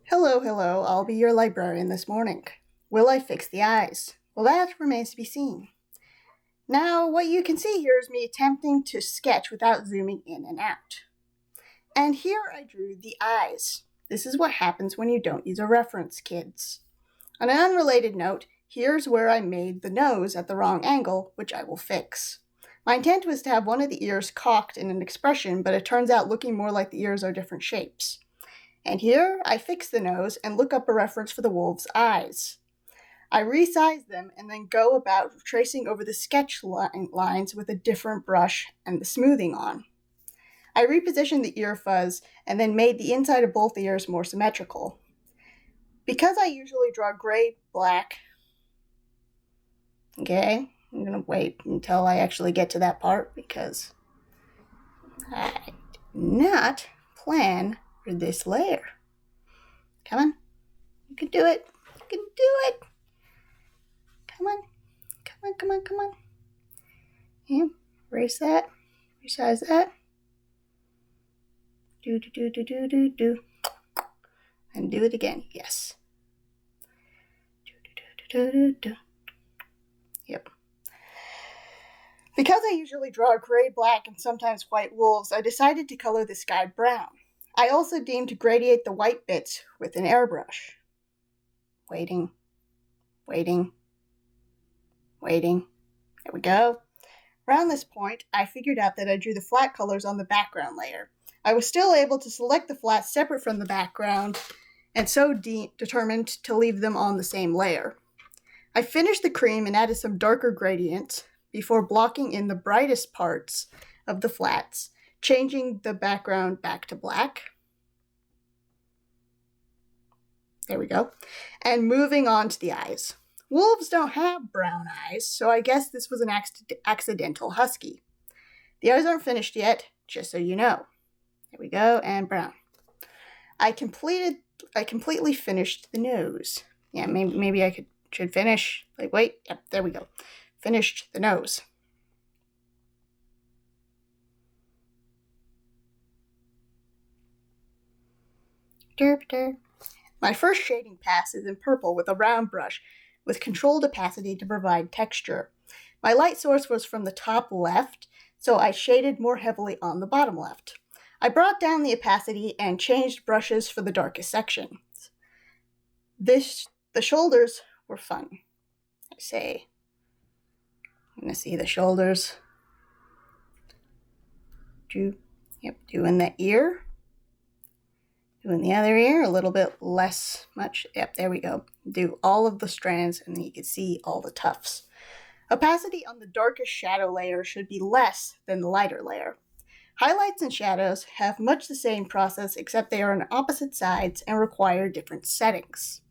Hello, hello, I'll be your librarian this morning. Will I fix the eyes? Well, that remains to be seen. Now, what you can see here is me attempting to sketch without zooming in and out. And here I drew the eyes. This is what happens when you don't use a reference, kids. On an unrelated note, here's where I made the nose at the wrong angle, which I will fix. My intent was to have one of the ears cocked in an expression, but it turns out looking more like the ears are different shapes. And here, I fix the nose and look up a reference for the wolf's eyes. I resize them and then go about tracing over the sketch lines with a different brush and the smoothing on. I repositioned the ear fuzz and then made the inside of both ears more symmetrical. Because I usually draw gray, black, okay, I'm going to wait until I actually get to that part because I did not plan for this layer. Come on. You can do it. You can do it. Come on. Come on, come on, come on. Yeah, erase that. Resize that. Do. And do it again. Yes. Do. Yep. Because I usually draw gray, black, and sometimes white wolves, I decided to color the sky brown. I also deemed to gradiate the white bits with an airbrush. Waiting. There we go. Around this point, I figured out that I drew the flat colors on the background layer. I was still able to select the flats separate from the background, and so determined to leave them on the same layer. I finished the cream and added some darker gradients before blocking in the brightest parts of the flats, changing the background back to black. There we go. And moving on to the eyes. Wolves don't have brown eyes, so I guess this was an accidental husky. The eyes aren't finished yet, just so you know. There we go, and brown. I completely finished the nose. Yeah, maybe I should finish. Yep, there we go. Finished the nose. Derp. My first shading pass is in purple with a round brush with controlled opacity to provide texture. My light source was from the top left, so I shaded more heavily on the bottom left. I brought down the opacity and changed brushes for the darkest sections. The shoulders were fun. I say, I'm going to see the shoulders. Doing the ear. Doing the other ear, a little bit less much. Yep, there we go. Do all of the strands, and then you can see all the tufts. Opacity on the darkest shadow layer should be less than the lighter layer. Highlights and shadows have much the same process, except they are on opposite sides and require different settings.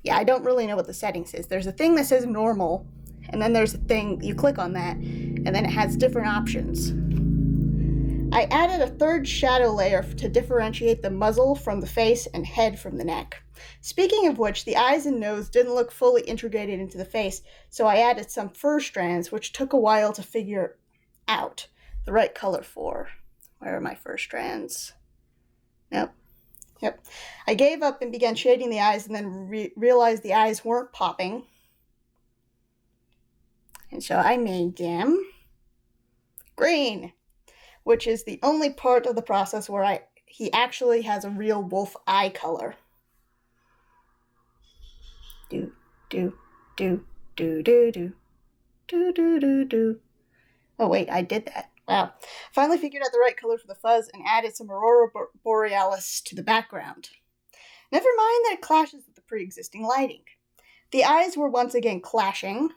Yeah, I don't really know what the settings is. There's a thing that says normal, and then there's a thing, you click on that, and then it has different options. I added a third shadow layer to differentiate the muzzle from the face and head from the neck. Speaking of which, the eyes and nose didn't look fully integrated into the face, so I added some fur strands, which took a while to figure out the right color for. Where are my fur strands? Nope. Yep. I gave up and began shading the eyes and then realized the eyes weren't popping. And so I made them green, which is the only part of the process where he actually has a real wolf eye color. Do. Oh wait, I did that. Wow. Finally figured out the right color for the fuzz and added some Aurora Borealis to the background. Never mind that it clashes with the pre-existing lighting. The eyes were once again clashing.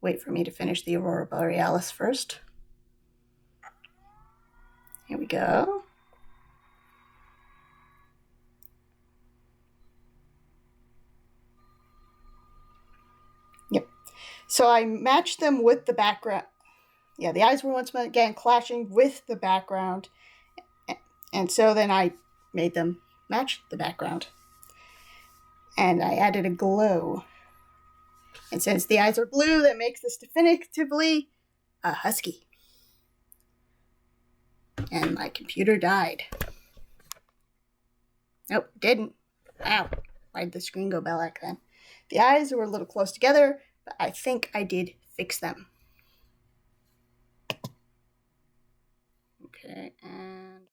Wait for me to finish the Aurora Borealis first. Here we go. Yep. So I matched them with the background. Yeah, the eyes were once again clashing with the background. And so then I made them match the background. And I added a glow. And since the eyes are blue, that makes this definitively a husky. And my computer died. Nope, didn't. Ow. Why did the screen go black then? The eyes were a little close together, but I think I did fix them.